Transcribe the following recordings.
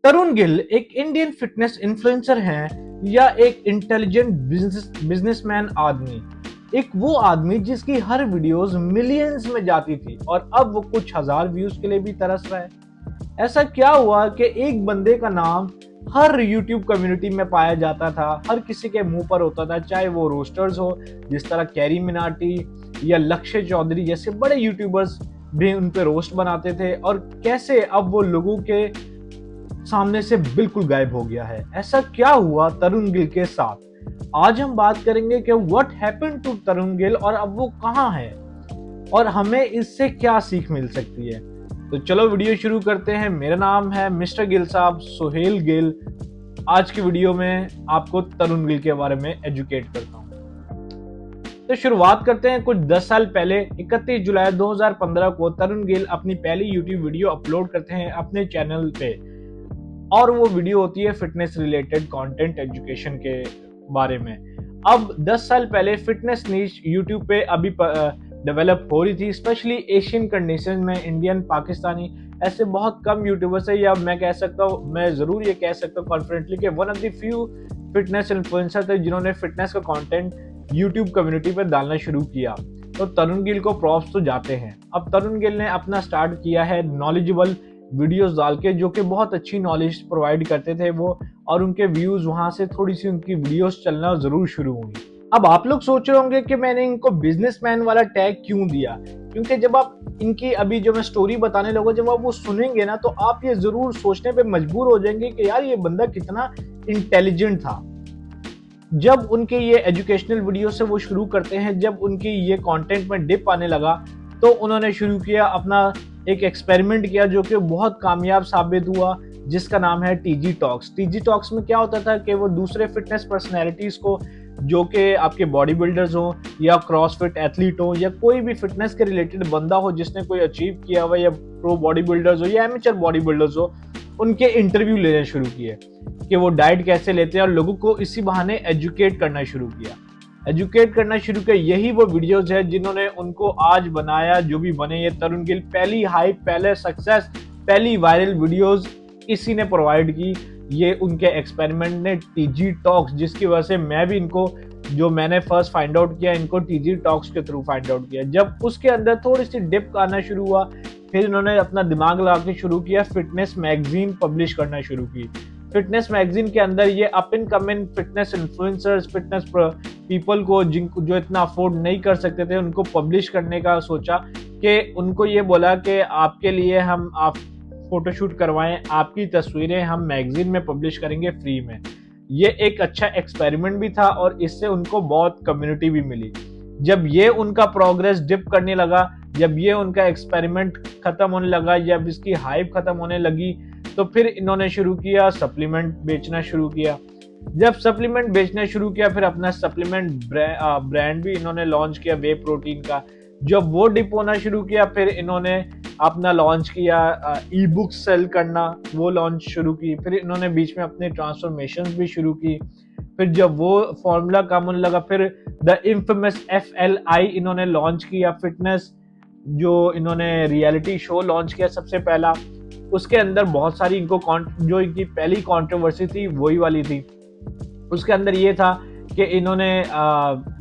तरुण गिल एक Indian fitness influencer हैं या एक इंटेलिजेंट बिजनेसमैन आदमी। एक वो आदमी जिसकी हर वीडियोस मिलियंस में जाती थी और अब वो कुछ हजार व्यूज के लिए भी तरस रहा है। ऐसा क्या हुआ कि एक बंदे का नाम हर यूट्यूब कम्युनिटी में पाया जाता था, हर किसी के मुंह पर होता था, चाहे वो रोस्टर्स हो जिस तरह कैरी मिनाटी या लक्ष्य चौधरी जैसे बड़े यूट्यूबर्स भी उन पे रोस्ट बनाते थे, और कैसे अब वो लोगों के सामने से बिल्कुल गायब हो गया है। ऐसा क्या हुआ तरुण गिल के साथ? आज हम बात करेंगे कि व्हाट हैपेंड टू तरुण गिल और अब वो कहां है और हमें इससे क्या सीख मिल सकती है। तो चलो वीडियो शुरू करते हैं। मेरा नाम है मिस्टर गिल साहब, सुहेल गिल। आज की वीडियो में आपको तरुण गिल के बारे में एजुकेट करता हूं। तो शुरुआत करते हैं। कुछ 10 साल पहले 31 जुलाई 2015 को तरुण गिल अपनी पहली यूट्यूब वीडियो अपलोड करते हैं अपने चैनल पे, और वो वीडियो होती है फिटनेस रिलेटेड कंटेंट एजुकेशन के बारे में। अब 10 साल पहले फिटनेस नीश यूट्यूब पे अभी डेवलप हो रही थी, स्पेशली एशियन कंडीशन में। इंडियन, पाकिस्तानी ऐसे बहुत कम यूट्यूबर्स है, या मैं कह सकता हूँ, मैं जरूर ये कह सकता हूँ कॉन्फिडेंटली कि one of the few fitness influencer थे जिन्होंने फिटनेस का कंटेंट यूट्यूब कम्युनिटी पर डालना शुरू किया। तो तरुण गिल को प्रॉप्स तो जाते हैं। अब तरुण गिल ने अपना स्टार्ट किया है नॉलेजेबल वीडियोस डाल के, जो कि बहुत अच्छी नॉलेज प्रोवाइड करते थे वो, और उनके व्यूज वहां से थोड़ी सी उनकी वीडियोस चलना जरूर शुरू हुई। अब आप लोग सोच रहे होंगे कि मैंने इनको बिजनेसमैन वाला टैग क्यों दिया, क्योंकि जब आप इनकी अभी जो मैं स्टोरी बताने लगूं, जब आप वो सुनेंगे ना, तो आप ये जरूर सोचने पे मजबूर हो जाएंगे कि यार ये बंदा कितना इंटेलिजेंट था। जब उनके ये एजुकेशनल वीडियो से वो शुरू करते हैं, जब उनकी ये कंटेंट में डिप आने लगा, तो उन्होंने शुरू किया अपना एक एक्सपेरिमेंट किया जो कि बहुत कामयाब साबित हुआ, जिसका नाम है टीजी टॉक्स। टीजी टॉक्स में क्या होता था कि वो दूसरे फिटनेस पर्सनैलिटीज को, जो कि आपके बॉडी बिल्डर्स हो या क्रॉसफिट एथलीट हो या कोई भी फिटनेस के रिलेटेड बंदा हो जिसने कोई अचीव किया हुआ, या प्रो बॉडी बिल्डर्स हो या एमेचर बॉडी बिल्डर्स हो, उनके इंटरव्यू लेने शुरू किए कि वो डाइट कैसे लेते हैं, और लोगों को इसी बहाने एजुकेट करना शुरू किया। एजुकेट करना शुरू किया, यही वो वीडियोस है जिन्होंने उनको आज बनाया जो भी बने। ये तरुण गिल पहली हाइप, पहले सक्सेस, पहली वायरल वीडियोस इसी ने प्रोवाइड की। ये उनके एक्सपेरिमेंट ने टीजी टॉक्स, जिसकी वजह से मैं भी इनको, जो मैंने फर्स्ट फाइंड आउट किया, इनको टीजी टॉक्स के थ्रू फाइंड आउट किया। जब उसके अंदर थोड़ी सी डिप आना शुरू हुआ, फिर इन्होंने अपना दिमाग लगा के शुरू किया, फिटनेस मैगजीन पब्लिश करना शुरू की। फिटनेस मैगजीन के अंदर ये up and coming fitness influencers, fitness people को, जिनको जो इतना अफोर्ड नहीं कर सकते थे, उनको पब्लिश करने का सोचा। कि उनको ये बोला कि आपके लिए हम आप फोटोशूट करवाएं, आपकी तस्वीरें हम मैगजीन में पब्लिश करेंगे फ्री में। ये एक अच्छा एक्सपेरिमेंट भी था और इससे उनको बहुत कम्युनिटी भी मिली। जब ये उनका प्रोग्रेस डिप करने लगा, जब ये उनका एक्सपेरिमेंट खत्म होने लगा, जब इसकी हाइप खत्म होने लगी, तो फिर इन्होंने शुरू किया सप्लीमेंट बेचना शुरू किया। जब सप्लीमेंट बेचना शुरू किया, फिर अपना सप्लीमेंट ब्रांड भी इन्होंने लॉन्च किया वे प्रोटीन का। जब वो डिप होना शुरू किया, फिर इन्होंने अपना लॉन्च किया ई बुक सेल करना, वो लॉन्च शुरू की। फिर इन्होंने बीच में अपने ट्रांसफॉर्मेशन भी शुरू की। फिर जब वो फॉर्मूला कम होने लगा, फिर द इन्फेमस FLI इन्होंने लॉन्च किया, फिटनेस जो इन्होंने रियलिटी शो लॉन्च किया सबसे पहला। उसके अंदर बहुत सारी इनको जो इनकी पहली कंट्रोवर्सी थी वही वाली थी। उसके अंदर ये था कि इन्होंने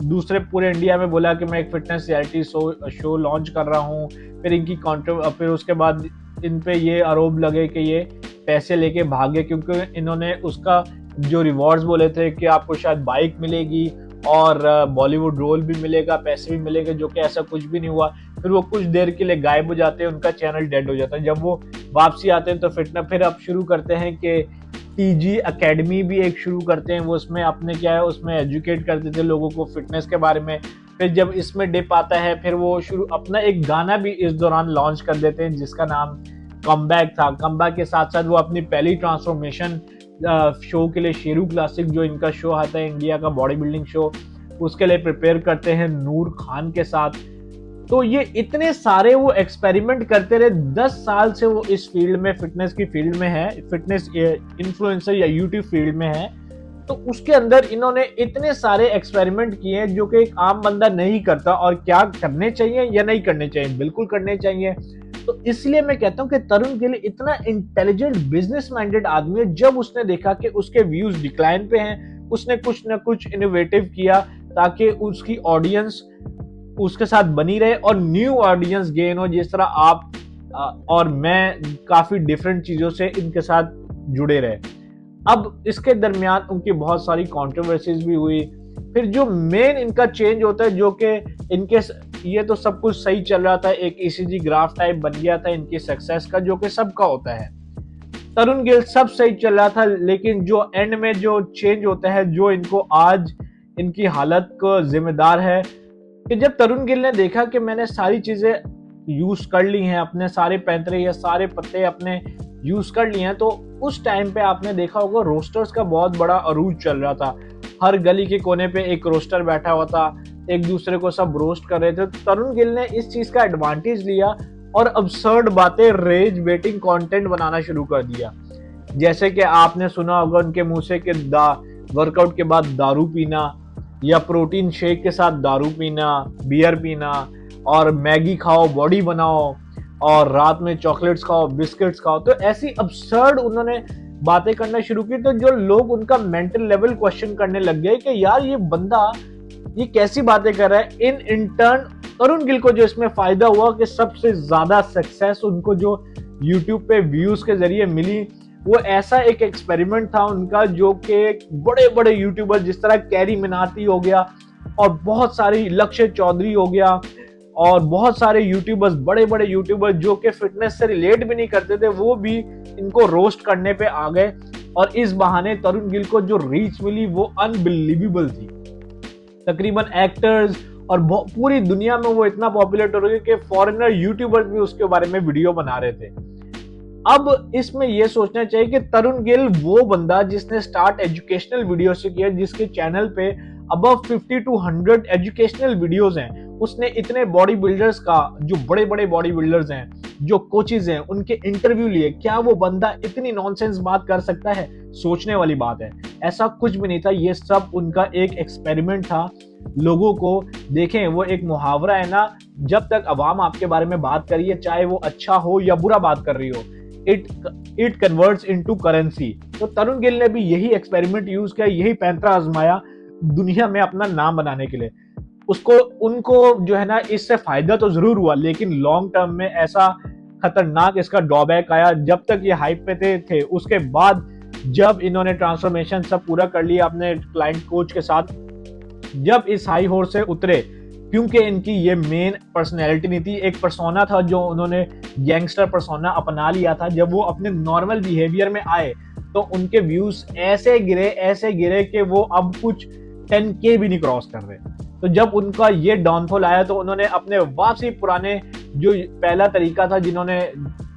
दूसरे पूरे इंडिया में बोला कि मैं एक फिटनेस रियलिटी शो लॉन्च कर रहा हूँ। फिर इनकी फिर उसके बाद इन पे ये आरोप लगे कि ये पैसे लेके भागे, क्योंकि इन्होंने उसका जो रिवॉर्ड्स बोले थे कि आपको शायद बाइक मिलेगी और बॉलीवुड रोल भी मिलेगा, पैसे भी मिलेंगे, जो कि ऐसा कुछ भी नहीं हुआ। फिर वो कुछ देर के लिए गायब हो जाते हैं, उनका चैनल डेड हो जाता है। जब वो वापसी आते हैं तो फिर अब शुरू करते हैं कि टीजी अकेडमी भी एक शुरू करते हैं। वो उसमें अपने क्या है, उसमें एजुकेट करते थे लोगों को फिटनेस के बारे में। फिर जब इसमें डिप आता है, फिर वो शुरू अपना एक गाना भी इस दौरान लॉन्च कर देते हैं जिसका नाम कमबैक था। कमबैक के साथ साथ वो अपनी पहली ट्रांसफॉर्मेशन शो के लिए, शेरू क्लासिक जो इनका शो आता है इंडिया का बॉडी बिल्डिंग शो, उसके लिए प्रिपेयर करते हैं नूर खान के साथ। तो ये इतने सारे वो एक्सपेरिमेंट करते रहे। 10 साल से वो इस फील्ड में, फिटनेस की फील्ड में है, फिटनेस इन्फ्लुएंसर या यूट्यूब फील्ड में है। तो उसके अंदर इन्होंने इतने सारे एक्सपेरिमेंट किए हैं जो कि एक आम बंदा नहीं करता। और क्या करने चाहिए या नहीं करने चाहिए, बिल्कुल करने चाहिए। तो इसलिए मैं कहता हूं कि तरुण गिल इतना इंटेलिजेंट बिजनेस माइंडेड आदमी है। जब उसने देखा कि उसके व्यूज डिक्लाइन पे हैं, उसने कुछ ना कुछ इनोवेटिव किया ताकि उसकी ऑडियंस उसके साथ बनी रहे और न्यू ऑडियंस गेन हो। जिस तरह आप और मैं काफी डिफरेंट चीजों से इनके साथ जुड़े रहे। अब इसके दरमियान उनकी बहुत सारी कंट्रोवर्सीज भी हुई। फिर जो मेन इनका चेंज होता है, जो कि इनके ये तो सब कुछ सही चल रहा था, एक ईसीजी ग्राफ टाइप बन गया था इनकी सक्सेस का, जो कि सबका होता है। तरुण गिल सब सही चल रहा था, लेकिन जो एंड में जो चेंज होता है, जो इनको आज इनकी हालत को जिम्मेदार है, कि जब तरुण गिल ने देखा कि मैंने सारी चीजें यूज कर ली हैं, अपने सारे पैंतरे या सारे पत्ते अपने यूज कर लिए हैं, तो उस टाइम पे आपने देखा होगा रोस्टर्स का बहुत बड़ा अरूज चल रहा था। हर गली के कोने पे एक रोस्टर बैठा हुआ था, एक दूसरे को सब रोस्ट कर रहे थे। तो तरुण गिल ने इस चीज का एडवांटेज लिया और अबसर्ड बातें, रेज बेटिंग कंटेंट बनाना शुरू कर दिया। जैसे कि आपने सुना होगा उनके मुंह से कि वर्कआउट के बाद दारू पीना, या प्रोटीन शेक के साथ दारू पीना, बियर पीना, और मैगी खाओ बॉडी बनाओ, और रात में चॉकलेट्स खाओ, बिस्किट्स खाओ। तो ऐसी अबसर्ड उन्होंने बातें करना शुरू की, तो जो लोग उनका मेंटल लेवल क्वेश्चन करने लग गए कि यार ये बंदा ये कैसी बातें कर रहा है। इन टर्न तरुण गिल को जो इसमें फायदा हुआ कि सबसे ज्यादा सक्सेस उनको जो यूट्यूब पे व्यूज के जरिए मिली, वो ऐसा एक एक्सपेरिमेंट था उनका, जो कि बड़े बड़े यूट्यूबर जिस तरह कैरी मिनाटी हो गया, और बहुत सारी लक्ष्य चौधरी हो गया, और बहुत सारे यूट्यूबर्स, बड़े बड़े यूट्यूबर जो कि फिटनेस से रिलेट भी नहीं करते थे, वो भी इनको रोस्ट करने पे आ गए। और इस बहाने तरुण गिल को जो रीच मिली वो अनबिलीवेबल थी। तकरीबन एक्टर्स और पूरी दुनिया में वो इतना पॉपुलर हो गया कि फॉरेनर यूट्यूबर्स भी उसके बारे में वीडियो बना रहे थे। अब इसमें यह सोचना चाहिए कि तरुण गिल वो बंदा जिसने स्टार्ट एजुकेशनल वीडियो से किया, जिसके चैनल पे अबव 50 to 100 एजुकेशनल वीडियोस हैं। उसने इतने बॉडी बिल्डर्स का, जो बड़े बड़े बॉडी बिल्डर्स हैं, जो कोचेज हैं, उनके इंटरव्यू लिए। क्या वो बंदा इतनी नॉनसेंस बात कर सकता है? सोचने वाली बात है। ऐसा कुछ भी नहीं था, ये सब उनका एक एक्सपेरिमेंट था। लोगों को देखें, वो एक मुहावरा है ना, जब तक अवाम आपके बारे में बात करिए, चाहे वो अच्छा हो या बुरा बात कर रही हो, इट कन्वर्ट्स इनटू करेंसी। तो तरुण गिल ने भी यही एक्सपेरिमेंट यूज किया, यही पैंतरा आजमाया दुनिया में अपना नाम बनाने के लिए। उनको जो है ना, इससे फायदा तो जरूर हुआ, लेकिन लॉन्ग टर्म में ऐसा खतरनाक इसका ड्रॉबैक आया। जब तक ये हाइप पे थे, उसके बाद जब इन्होंने ट्रांसफॉर्मेशन सब पूरा कर लिया अपने क्लाइंट कोच के साथ, जब इस हाई हॉर्स से उतरे, क्योंकि इनकी ये मेन पर्सनैलिटी नहीं थी, एक पर्सोना था जो उन्होंने गैंगस्टर पर्सोना अपना लिया था। जब वो अपने नॉर्मल बिहेवियर में आए तो उनके व्यूज ऐसे गिरे कि वो अब कुछ 10K भी नहीं क्रॉस कर रहे। तो जब उनका ये डाउनफॉल आया तो उन्होंने अपने वापसी पुराने जो पहला तरीका था, जिन्होंने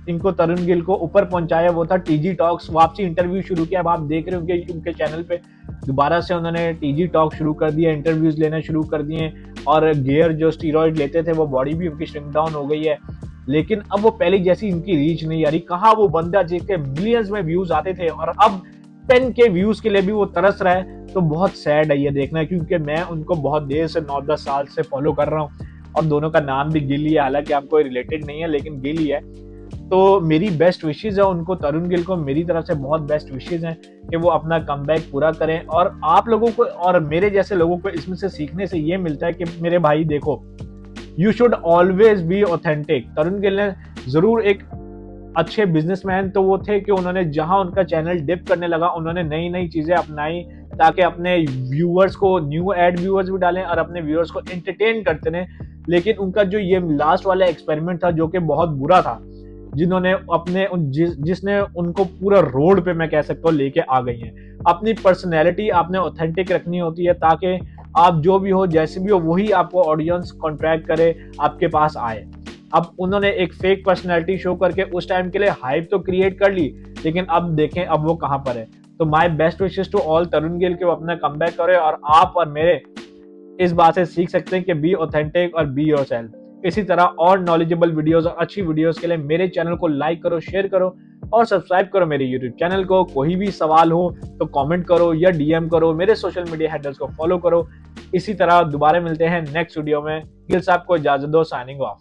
इनको तरुण गिल को ऊपर पहुंचाया, वो था टीजी टॉक्स। वापसी इंटरव्यू शुरू किया। अब आप देख रहे होंगे उनके चैनल पे दोबारा से उन्होंने टीजी टॉक शुरू कर दिया, इंटरव्यूज लेना शुरू कर दिए, और गियर जो स्टीरॉइड लेते थे वो बॉडी भी उनकी श्रिंक डाउन हो गई है। लेकिन अब वो पहले जैसी इनकी रीच नहीं आ रही। कहाँ वो बंदा जिसके मिलियंस में व्यूज आते थे और अब 10K व्यूज के लिए भी वो तरस रहा है, तो बहुत सैड है ये देखना। क्योंकि मैं उनको बहुत देर से 9-10 साल से फॉलो कर रहा हूँ, और दोनों का नाम भी गिल ही है, हालांकि आपको रिलेटेड नहीं है, लेकिन गिल ही है। तो मेरी बेस्ट विशेज है उनको, तरुण गिल को मेरी तरफ से बहुत बेस्ट विशेज हैं कि वो अपना कमबैक पूरा करें। और आप लोगों को और मेरे जैसे लोगों को इसमें से सीखने से ये मिलता है कि मेरे भाई देखो, you should always be authentic. Tarun Gill ने जरूर एक अच्छे बिजनेसमैन तो वो थे कि उन्होंने जहां उनका चैनल डिप करने लगा, उन्होंने नई नई चीजें अपनाई ताकि अपने व्यूअर्स को, न्यू एड व्यूअर्स भी डालें और अपने व्यूअर्स को एंटरटेन करते रहे। लेकिन उनका जो ये लास्ट वाला एक्सपेरिमेंट था, जो कि बहुत बुरा था, जिन्होंने अपने जिसने उनको पूरा रोड पे मैं कह सकता हूँ लेके आ गई हैं। अपनी पर्सनैलिटी आपने ऑथेंटिक रखनी होती है, ताकि आप जो भी हो, जैसे भी हो, वही आपको ऑडियंस कॉन्ट्रैक्ट करे, आपके पास आए। अब उन्होंने एक फेक पर्सनैलिटी शो करके उस टाइम के लिए हाइप तो क्रिएट कर ली, लेकिन अब देखें अब वो कहां पर है। तो my best wishes to all Tarun Gill के वो अपना कमबैक करे, और आप और मेरे इस बात से सीख सकते हैं कि बी ऑथेंटिक और बी योरसेल्फ। इसी तरह और नॉलेजेबल वीडियोस और अच्छी वीडियोस के लिए मेरे चैनल को लाइक करो, शेयर करो और सब्सक्राइब करो मेरे यूट्यूब चैनल को। कोई भी सवाल हो तो कमेंट करो या डीएम करो, मेरे सोशल मीडिया हैंडल्स को फॉलो करो। इसी तरह दोबारा मिलते हैं नेक्स्ट वीडियो में। गिल साहब को इजाजत दो, साइनिंग ऑफ।